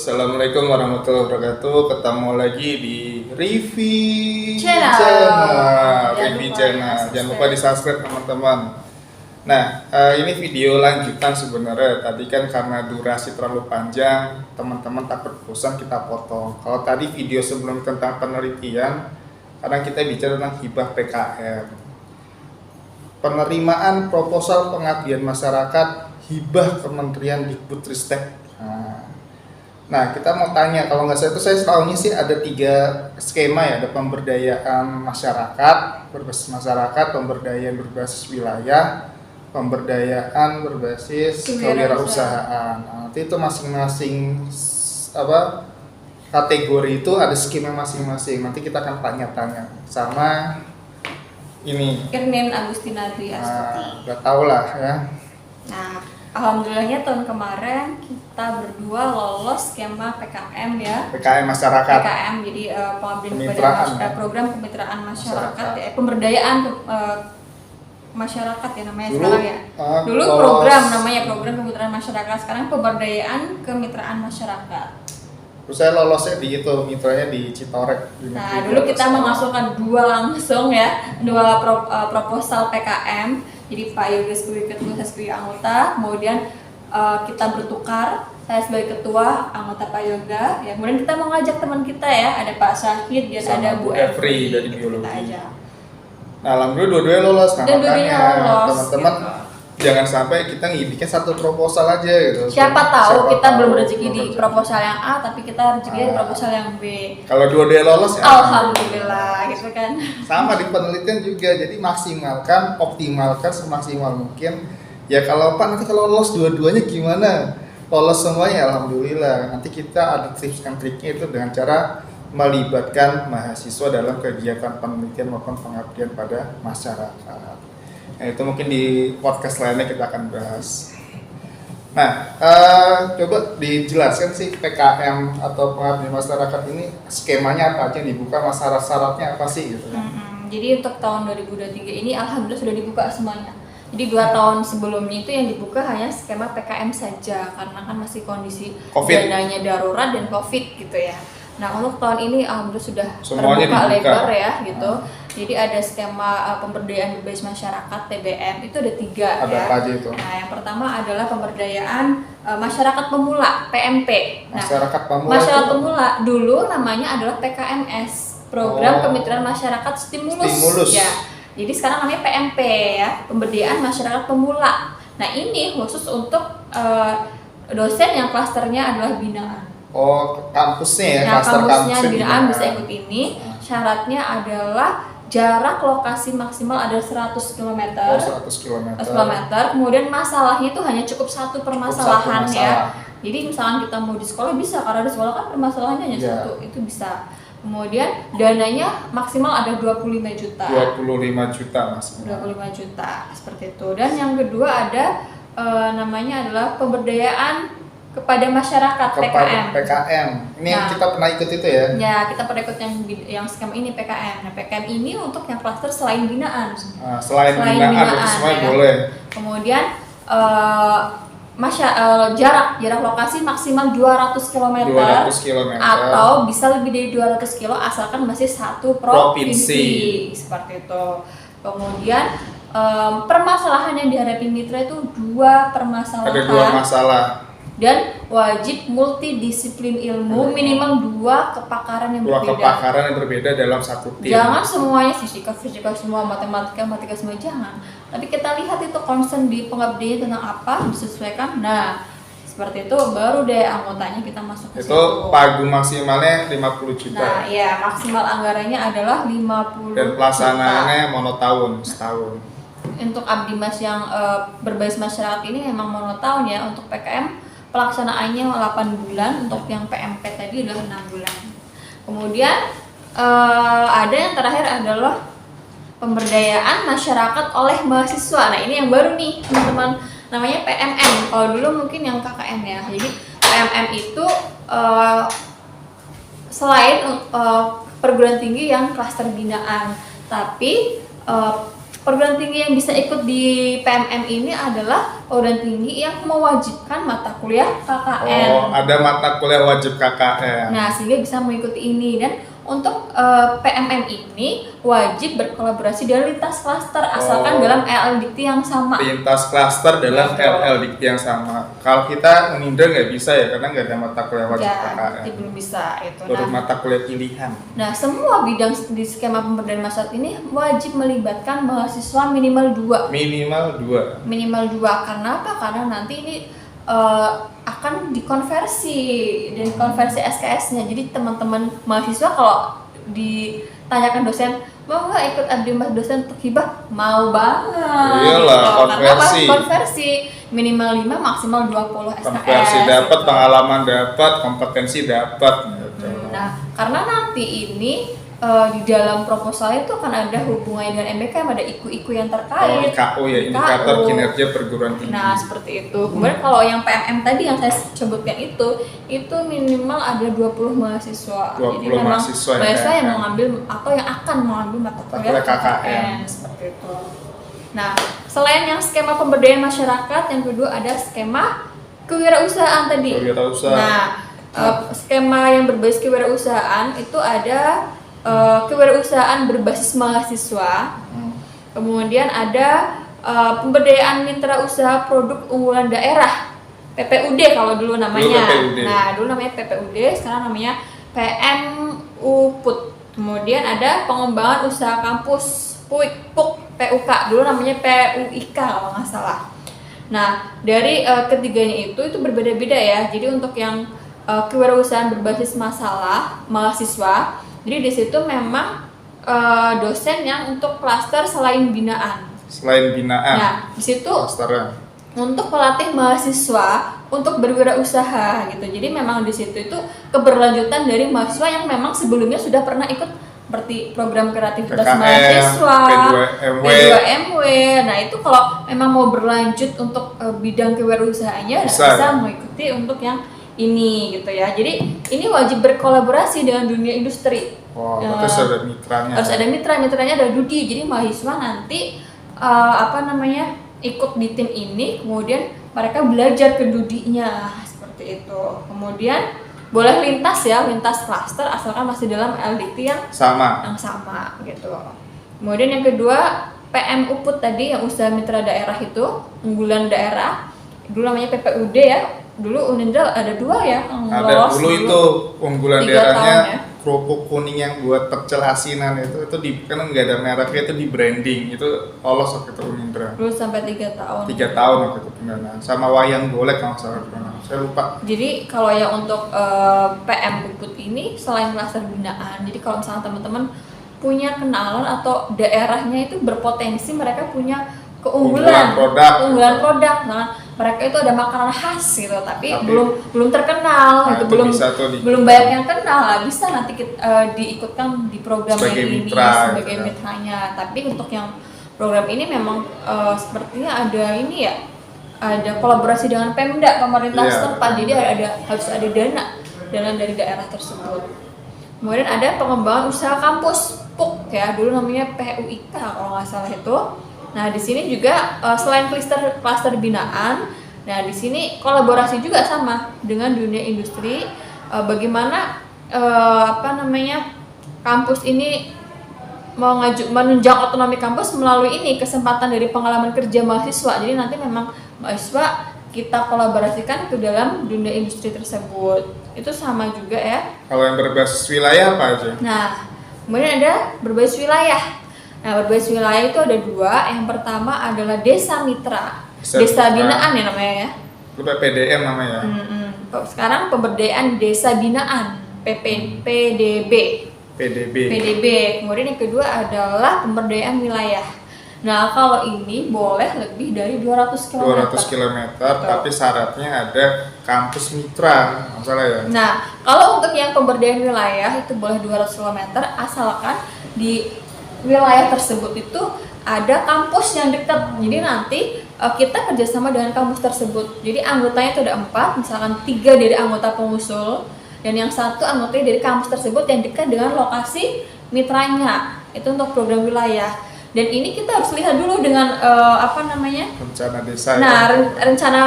Assalamualaikum warahmatullahi wabarakatuh. Ketemu lagi di Review Channel. Jangan lupa di subscribe teman-teman. Nah, ini video lanjutan sebenarnya. Tadi kan karena durasi terlalu panjang, teman-teman takut bosan kita potong. Kalau tadi video sebelum tentang penelitian, kadang kita bicara tentang hibah PKM. Penerimaan proposal pengabdian masyarakat hibah Kementerian Dikbudristek. Nah, kita mau tanya, kalau nggak salah itu saya tahunya sih ada 3 skema ya, ada pemberdayaan masyarakat, berbasis masyarakat, pemberdayaan berbasis wilayah, pemberdayaan berbasis kewirausahaan. Nah, nanti itu masing-masing kategori itu ada skema masing-masing. Nanti kita akan tanya-tanya sama ini. Irnin Agustinadri Astuti. Nggak tahu lah ya. Nah, alhamdulillahnya tahun kemarin kita berdua lolos skema PKM ya. PKM masyarakat. PKM jadi pengabdian program kemitraan masyarakat. Ya, pemberdayaan masyarakat ya namanya sekarang ya. Dulu program namanya program kemitraan masyarakat, sekarang pemberdayaan kemitraan masyarakat. Terus saya lolosnya di itu, mitranya di Citorek. Nah, dulu kita mengusulkan 2 langsung ya, 2 proposal PKM. Jadi Pak Yoga sebagai ketua, saya sebagai anggota, kemudian kita bertukar, saya sebagai ketua, anggota Pak Yoga. Ya, kemudian kita mau ngajak teman kita ya, ada Pak Syahid dan ada Bu Efri dari biologi. Kita aja. Nah, alhamdulillah dua-duanya lolos. Nah, Dan makanya teman-teman gitu. Jangan sampai kita bikin satu proposal aja gitu. Siapa tahu kita belum rezeki di proposal yang A, tapi kita rezeki di proposal yang B. Kalau dua-duanya lolos ya alhamdulillah gitu kan. Sama di penelitian juga, jadi optimalkan semaksimal mungkin. Ya kalau Pak nanti kalau lolos dua-duanya gimana? Lolos semuanya alhamdulillah. Nanti kita ada tips and triknya itu dengan cara melibatkan mahasiswa dalam kegiatan penelitian maupun pengabdian pada masyarakat. Nah, itu mungkin di podcast lainnya kita akan bahas. Nah, coba dijelaskan sih PKM atau pengabdian masyarakat ini skemanya apa aja yang dibuka, syarat-syaratnya apa sih gitu. Jadi untuk tahun 2023 ini alhamdulillah sudah dibuka semuanya. Jadi 2 tahun sebelumnya itu yang dibuka hanya skema PKM saja karena kan masih kondisi dananya darurat dan Covid gitu ya. Nah, untuk tahun ini alhamdulillah sudah semuanya terbuka dibuka lebar ya gitu. Jadi ada skema pemberdayaan berbasis masyarakat TBM itu ada 3 ada ya. Apa aja itu? Nah, yang pertama adalah pemberdayaan masyarakat pemula (PMP). Nah, masyarakat pemula dulu namanya adalah PKMS, Program Kemitraan Masyarakat Stimulus. Ya. Jadi sekarang namanya PMP ya, pemberdayaan masyarakat pemula. Nah, ini khusus untuk dosen yang klasternya adalah binaan. Kampusnya ya, nah, kampusnya binaan binaan bisa ikut ini. Syaratnya adalah jarak lokasi maksimal ada 100 km. 100 km. Kemudian masalahnya itu hanya cukup satu permasalahan ya. Jadi misalkan kita mau di sekolah bisa, karena di sekolah kan permasalahannya hanya satu, itu bisa. Kemudian dananya maksimal ada 25 juta. 25 juta Mas. 25 juta seperti itu. Dan yang kedua ada namanya adalah pemberdayaan kepada masyarakat PKM. Ini yang kita pernah ikut itu ya? Ya, kita pernah ikut yang skema ini PKM. Nah, PKM ini untuk yang klaster selain binaan. Selain binaan semuanya ya. Boleh. Kemudian jarak lokasi maksimal 200 km. Atau bisa lebih dari 200 km asalkan masih satu provinsi. Seperti itu. Kemudian permasalahan yang dihadapi mitra itu 2 permasalahan. Ada 2 masalah. Dan wajib multidisiplin ilmu, minimal 2 kepakaran yang berbeda. 2 kepakaran yang berbeda dalam satu tim. Jangan semuanya fisika semua, matematika semua, jangan. Tapi kita lihat itu concern di pengabdian tentang apa, disesuaikan. Nah, seperti itu baru deh anggotanya kita masuk ke situ. Itu pagu maksimalnya 50 juta. Nah, ya maksimal anggarannya adalah 50 dan pelaksanaannya monotahun, setahun. Untuk abdimas yang berbasis masyarakat ini memang monotahun ya. Untuk PKM pelaksanaannya 8 bulan, untuk yang PMP tadi adalah 6 bulan. Kemudian ada yang terakhir adalah pemberdayaan masyarakat oleh mahasiswa. Nah, ini yang baru nih teman-teman, namanya PMM. Kalau dulu mungkin yang KKN ya. Jadi PMM itu selain perguruan tinggi yang klaster binaan, tapi perguruan tinggi yang bisa ikut di PMM ini adalah perguruan tinggi yang mewajibkan mata kuliah KKN. Oh, ada mata kuliah wajib KKN. Nah, sehingga bisa mengikuti ini. Dan untuk PMM ini wajib berkolaborasi dengan lintas klaster asalkan dalam LLDikti yang sama. Lintas klaster dalam Betul. LLDikti yang sama. Kalau kita Unindra nggak bisa ya, karena nggak ada mata kuliah wajib KKN. Itu belum bisa itu. Baru Nah, mata kuliah pilihan. nah, semua bidang di skema pemberdayaan masyarakat ini wajib melibatkan mahasiswa minimal 2. Minimal 2. Karena apa? Karena nanti ini akan dikonversi dan konversi SKS-nya. Jadi teman-teman mahasiswa kalau ditanyakan dosen, mau nggak ikut abdi mas dosen untuk hibah? Mau banget. Iyalah, Karena apa? konversi. Konversi minimal 5 maksimal 20 SKS. Konversi dapat, pengalaman dapat, kompetensi dapat. Gitu. Nah, karena nanti ini di dalam proposal itu akan ada hubungannya dengan MBK, ada IKU yang terkait. IKU ya, indikator IKU. kinerja perguruan tinggi. Nah, seperti itu. Kemudian kalau yang PMM tadi yang saya sebutkan itu minimal ada 20 mahasiswa. 20 Jadi memang mahasiswa yang yang PMM. mengambil atau yang akan mengambil mata kuliah kuliah KKN. KKN seperti itu. Nah, selain yang skema pemberdayaan masyarakat, yang kedua ada skema kewirausahaan tadi. Kewirausahaan. Nah, skema yang berbasis kewirausahaan itu ada kewirausahaan berbasis mahasiswa. Kemudian ada pemberdayaan mitra usaha produk unggulan daerah, PPUD kalau dulu namanya. PPUD. Nah, dulu namanya PPUD, sekarang namanya PMUPUT. Kemudian ada pengembangan usaha kampus PUK, PUK, dulu namanya PUIK kalau nggak salah. Nah, dari ketiganya itu berbeda-beda ya. Jadi untuk yang kewirausahaan berbasis mahasiswa, jadi di situ memang dosen yang untuk klaster selain binaan. Nah, di situ klasternya. untuk pelatih mahasiswa untuk berwirausaha gitu. Jadi memang di situ itu keberlanjutan dari mahasiswa yang memang sebelumnya sudah pernah ikut seperti program kreativitas PKM, mahasiswa, P2MW. P2MW. Nah, itu kalau memang mau berlanjut untuk bidang kewirausahaannya bisa mengikuti untuk yang ini gitu ya. Jadi ini wajib berkolaborasi dengan dunia industri. Terus ada mitranya. Harus ada mitranya ada Dudi. Jadi mahasiswa nanti ikut di tim ini, kemudian mereka belajar ke Dudinya seperti itu. Kemudian boleh lintas klaster asalkan masih dalam LDikti yang sama gitu. Kemudian yang kedua PMUPUT tadi yang usaha mitra daerah itu unggulan daerah. Dulu namanya PPUD ya. Dulu Unindra ada 2 ya yang lolos. Ada dulu itu unggulan 3 daerahnya tahun ya. kerupuk kuning yang buat pecel asinan itu kan nggak ada mereknya, itu di branding, itu lolos waktu itu Unindra. Dulu sampai 3 tahun. 3 tahun waktu itu pendanaan. Sama wayang golek kalau salah, saya lupa. Jadi kalau yang untuk PMUPUT ini selain klaster binaan, jadi kalau misalnya teman-teman punya kenalan atau daerahnya itu berpotensi mereka punya keunggulan produk. Nah, mereka itu ada makanan khas gitu, tapi belum terkenal, gitu, belum banyak yang kenal. Bisa nanti diikutkan di program ini sebagai mitranya. Tapi untuk yang program ini memang sepertinya ada ini ya, ada kolaborasi dengan Pemda, pemerintah setempat. Jadi harus ada dana dari daerah tersebut. Kemudian ada pengembangan usaha kampus PUK ya, dulu namanya PUIK kalau nggak salah itu. Nah, di sini juga selain klaster binaan, nah di sini kolaborasi juga sama dengan dunia industri. Bagaimana kampus ini menunjang otonomi kampus melalui ini kesempatan dari pengalaman kerja mahasiswa. Jadi nanti memang mahasiswa kita kolaborasikan ke dalam dunia industri tersebut. Itu sama juga ya. Kalau yang berbasis wilayah apa aja? Nah, kemudian ada berbasis wilayah. Nah, berbasis wilayah itu ada 2. Yang pertama adalah desa mitra, desa binaan ya namanya ya. Lupa PDM namanya. Sekarang pemberdayaan desa binaan, PDB. Kemudian yang kedua adalah pemberdayaan wilayah. Nah, kalau ini boleh lebih dari 200 km. 200 km, tapi syaratnya ada kampus mitra, masalah ya. Nah, kalau untuk yang pemberdayaan wilayah itu boleh 200 km asalkan di wilayah tersebut itu ada kampus yang dekat. Jadi nanti kita kerjasama dengan kampus tersebut. Jadi anggotanya itu ada 4, misalkan 3 dari anggota pengusul dan yang 1 anggotanya dari kampus tersebut yang dekat dengan lokasi mitranya. Itu untuk program wilayah. Dan ini kita harus lihat dulu dengan rencana desa Nah, ya. rencana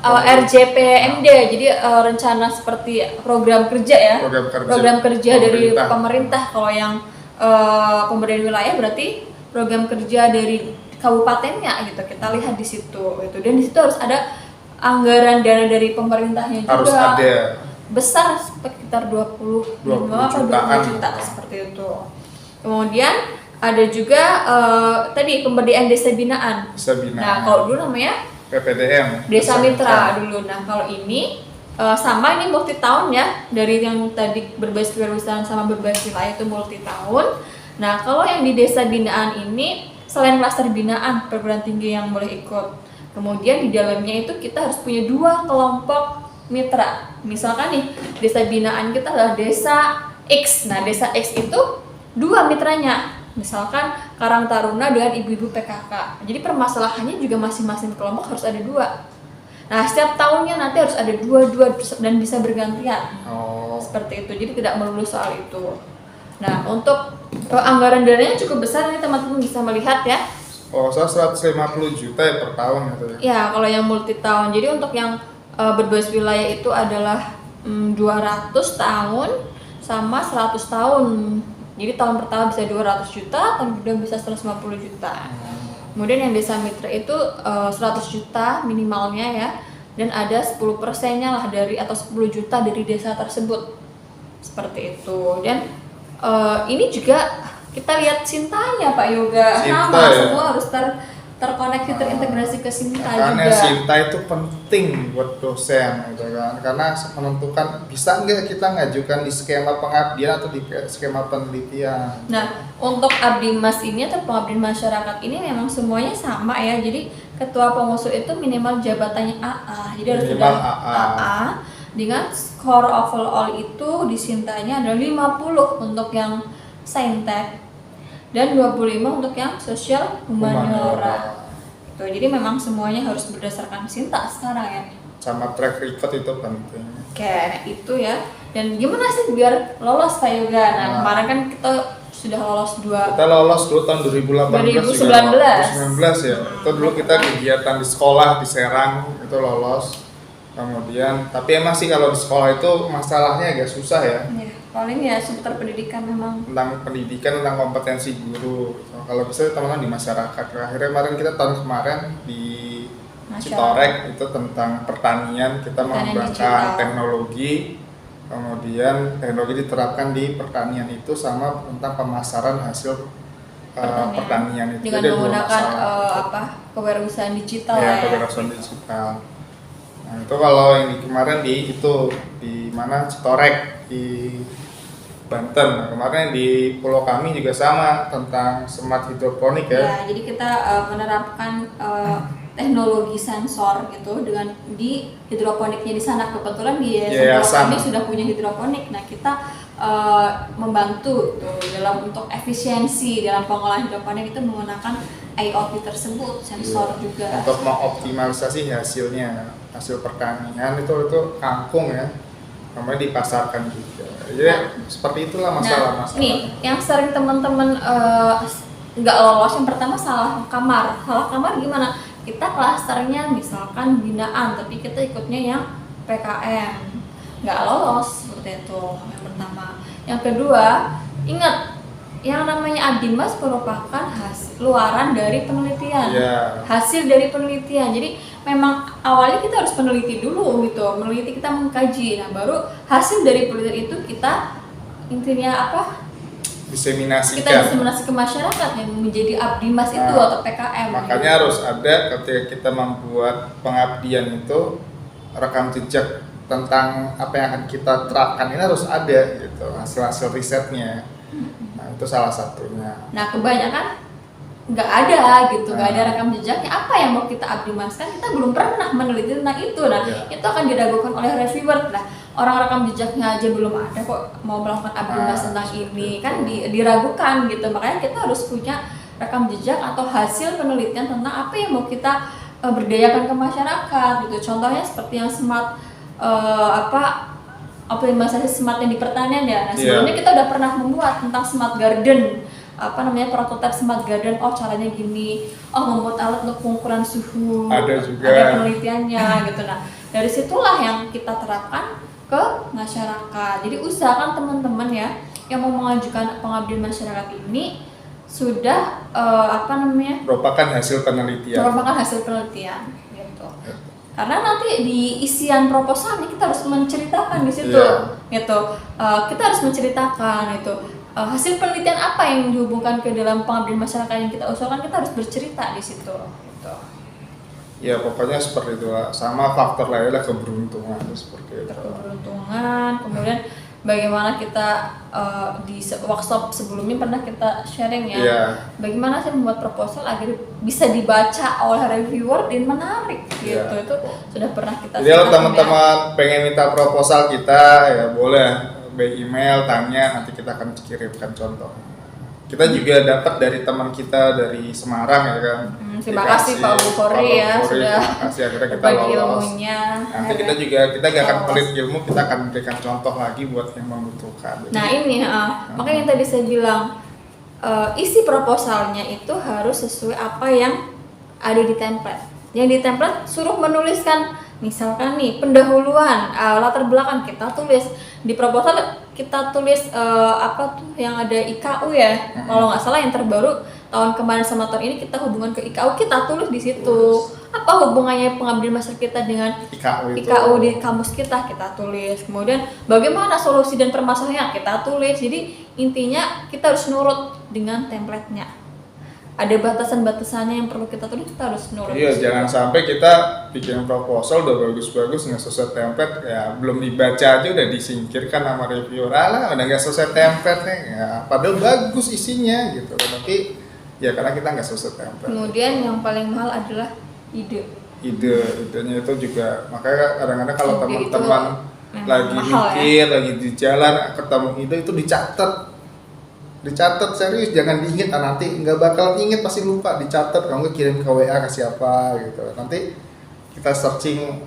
RJPMD, jadi rencana seperti program kerja ya, Program kerja dari pemerintah. pemerintah. Kalau yang pemberdayaan wilayah berarti program kerja dari kabupatennya gitu. Kita lihat di situ gitu. Dan di situ harus ada anggaran dana dari pemerintahnya juga. Harus ada. Besar sekitar 20 juta seperti itu. Kemudian ada juga tadi pemberdayaan desa binaan. Nah, kalau dulu namanya PPDM. Desa Mitra dulu. Nah, kalau ini sama ini multi tahun ya, dari yang tadi berbasis kewirausahaan sama berbasis wilayah itu multi tahun. Nah, kalau yang di desa binaan ini selain klaster binaan perguruan tinggi yang boleh ikut, kemudian di dalamnya itu kita harus punya 2 kelompok mitra. Misalkan nih desa binaan kita adalah desa X. Nah, desa X itu 2 mitranya. Misalkan Karang Taruna dengan ibu-ibu PKK. Jadi permasalahannya juga masing-masing kelompok harus ada 2. Nah, setiap tahunnya nanti harus ada 2 dan bisa bergantian. Seperti itu. Jadi tidak melulu soal itu. Nah, untuk anggaran dananya cukup besar nih teman-teman bisa melihat ya. Saya 150 juta ya per tahun gitu ya. Ya, kalau yang multi tahun. Jadi untuk yang berbasis wilayah itu adalah 200 tahun sama 100 tahun. Jadi tahun pertama bisa 200 juta, tahun kedua bisa 150 juta. Kemudian yang desa mitra itu 100 juta minimalnya ya. Dan ada 10%-nya lah dari atau 10 juta dari desa tersebut. Seperti itu. Dan ini juga kita lihat Sintanya Pak Yoga. Sama ya? Semua harus terkoneksi, terintegrasi ke Sinta juga. Karena Sinta itu penting buat dosen gitu kan, karena menentukan bisa nggak kita ngajukan di skema pengabdian atau di skema penelitian. Nah, untuk Abdimas ini atau pengabdian masyarakat ini memang semuanya sama ya. Jadi ketua pengusul itu minimal jabatannya AA. Jadi harus sudah AA dengan skor overall itu di Sintanya adalah 50 untuk yang saintek dan 25 untuk yang sosial humaniora. Jadi memang semuanya harus berdasarkan Sinta sekarang ya. Sama track record itu penting. Oke, nah itu ya. Dan gimana sih biar lolos Pak Yoga? Nah, kemarin kan kita sudah lolos 2. Kita lolos dulu tahun 2018 2019 ya. Itu dulu kita kegiatan di sekolah di Serang itu lolos. Kemudian, tapi emang sih kalau di sekolah itu masalahnya agak susah ya. Paling ya seputar pendidikan memang. Tentang pendidikan, tentang kompetensi guru. Kalau bisa teman-teman di masyarakat. Akhirnya tahun kemarin di Citorek itu tentang pertanian, kita mengembangkan teknologi. Kemudian teknologi diterapkan di pertanian itu sama tentang pemasaran hasil pertanian itu. Dengan menggunakan kewirausahaan digital ya. Kewirausahaan digital. Nah, itu kalau yang kemarin di mana Citorek di Banten. Nah, kemarin di Pulau Kami juga sama tentang smart hidroponik ya. Ya, jadi kita menerapkan teknologi sensor gitu dengan di hidroponiknya di sana. Kebetulan di Pulau Kami sudah punya hidroponik. Nah, kita membantu tuh dalam untuk efisiensi dalam pengolahan hidroponik itu menggunakan IoT tersebut, sensor juga. Untuk mengoptimalisasi hasil pertanian itu kangkung ya. Namanya dipasarkan juga. Jadi seperti itulah masalah-masalah. Nih, yang sering teman-teman nggak lolos yang pertama salah kamar. Salah kamar gimana? Kita klasternya misalkan binaan, tapi kita ikutnya yang PKM. Nggak lolos seperti itu yang pertama. Yang kedua, ingat yang namanya Abdimas merupakan luaran dari penelitian. Hasil dari penelitian. Jadi memang awalnya kita harus meneliti dulu gitu, meneliti, kita mengkaji. Nah, baru hasil dari penelitian itu kita intinya diseminasikan. Kita diseminasi ke masyarakat yang menjadi Abdimas itu atau PKM. Makanya harus ada ketika kita membuat pengabdian itu rekam jejak tentang apa yang akan kita terapkan ini harus ada gitu, hasil risetnya. Nah, itu salah satunya. Nah, kebanyakan nggak ada gitu, nggak ada rekam jejaknya. Apa yang mau kita abdimaskan, kita belum pernah meneliti tentang itu. Nah, itu akan diragukan oleh reviewer. Nah, orang rekam jejaknya aja belum ada kok mau melakukan abdimas tentang ini, kan diragukan gitu. Makanya kita harus punya rekam jejak atau hasil penelitian tentang apa yang mau kita berdayakan ke masyarakat gitu. Contohnya seperti yang smart optimalisasi smart yang di pertanian ya. Nah, sebelumnya kita udah pernah membuat tentang smart garden prototipe smart garden, oh caranya gini, oh membuat alat untuk pengukuran suhu, Ada juga. ada penelitiannya gitu. Nah dari situlah yang kita terapkan ke masyarakat. Jadi usahakan teman-teman ya yang mau mengajukan pengabdian masyarakat ini sudah merupakan hasil penelitian. Gitu. Karena nanti di isian proposalnya kita harus menceritakan di situ, gitu. Kita harus menceritakan itu hasil penelitian apa yang dihubungkan ke dalam pengabdian masyarakat yang kita usulkan, kita harus bercerita di situ. Gitu. Ya pokoknya seperti itu lah. Sama faktor lainnya keberuntungan seperti itu. Keberuntungan, kemudian bagaimana kita di workshop sebelumnya pernah kita sharing ya, bagaimana sih membuat proposal agar bisa dibaca oleh reviewer dan menarik gitu. Itu sudah pernah kita. Jadi kalau teman-teman pengen minta proposal kita ya boleh by email tanya, nanti kita akan kirimkan contoh. Kita juga dapat dari teman kita dari Semarang ya kan. Terima kasih Pak Bukhori ya sudah berbagi ilmunya. Nanti kita gak akan pelit ilmu, kita akan berikan contoh lagi buat yang membutuhkan. Nah ini makanya yang tadi saya bilang isi proposalnya itu harus sesuai apa yang ada di template. Yang di template suruh menuliskan misalkan nih pendahuluan, latar belakang kita tulis di proposal, kita tulis yang ada IKU ya. Kalau nggak salah yang terbaru tahun kemarin sama tahun ini kita hubungan ke IKU, kita tulis di situ. Apa hubungannya pengabdian masyarakat kita dengan IKU di kampus kita tulis. Kemudian bagaimana solusi dan permasalahannya kita tulis. Jadi intinya kita harus nurut dengan template-nya. Ada batasan-batasannya yang perlu kita tulis, kita harus nurut. Iya, jangan sampai kita bikin proposal udah bagus-bagus nggak sesuai template, ya belum dibaca aja udah disingkirkan sama reviewer. Udah nggak sesuai template nih, ya padahal bagus isinya gitu. Tapi ya karena kita nggak sesuai template. Kemudian yang paling mahal adalah idenya itu juga, makanya kadang-kadang kalau teman-teman lagi mikir, lagi di jalan ketemu ide itu dicatat serius, jangan diinget, nanti nggak bakal inget, pasti lupa. Dicatat, kamu kirim ke WA ke siapa gitu, nanti kita searching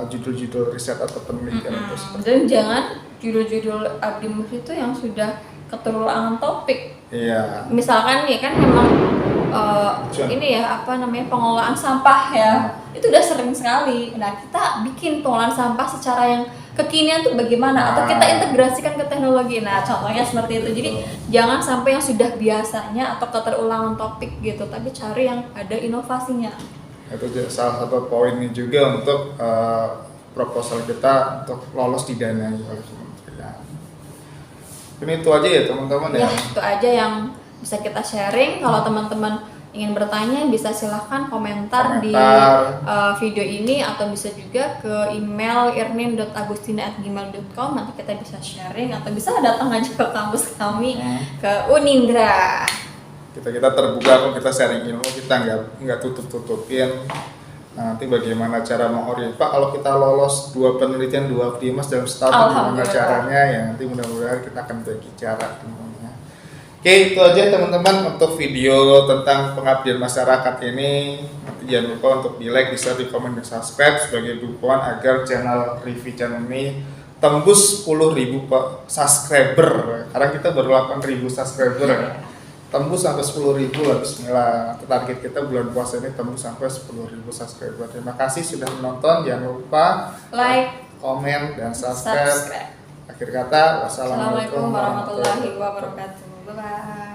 judul-judul riset atau penelitian itu. Dan jangan judul-judul abdimus itu yang sudah keterulangan topik. Iya. Misalkan nih kan memang pengelolaan sampah ya, itu udah sering sekali. Nah kita bikin pengolahan sampah secara yang kekinian tuh bagaimana, atau kita integrasikan ke teknologi. Nah contohnya seperti itu. Jadi jangan sampai yang sudah biasanya atau keterulangan topik gitu, tapi cari yang ada inovasinya. Itu salah satu poinnya juga untuk proposal kita untuk lolos didanai oleh kementerian. Ini itu aja ya teman-teman ya. Itu aja yang bisa kita sharing. Kalau teman-teman ingin bertanya bisa silahkan komentar di video ini, atau bisa juga ke email irnin.agustina@gmail.com. nanti kita bisa sharing, atau bisa datang aja ke kampus kami ke Unindra. Kita terbuka kok, kita sharing ilmu, kita nggak tutup-tutupin. Nanti bagaimana cara mengorientasi Pak, kalau kita lolos 2 penelitian 2 aktivitas dalam setahun, gimana caranya ya, nanti mudah-mudahan kita akan bagi cara semuanya. Oke, itu aja teman-teman untuk video tentang pengabdian masyarakat ini. Nanti jangan lupa untuk di like, di share, di komen, dan subscribe sebagai dukungan agar channel review channel ini tembus 10.000 subscriber. Sekarang kita baru 8.000 subscriber ya. Tembus sampai 10.000 lah, bismillah. Target kita bulan puasa ini tembus sampai 10.000 subscriber. Terima kasih sudah menonton, jangan lupa like, komen, dan subscribe. Akhir kata, wassalamualaikum warahmatullahi wabarakatuh. Bye-bye.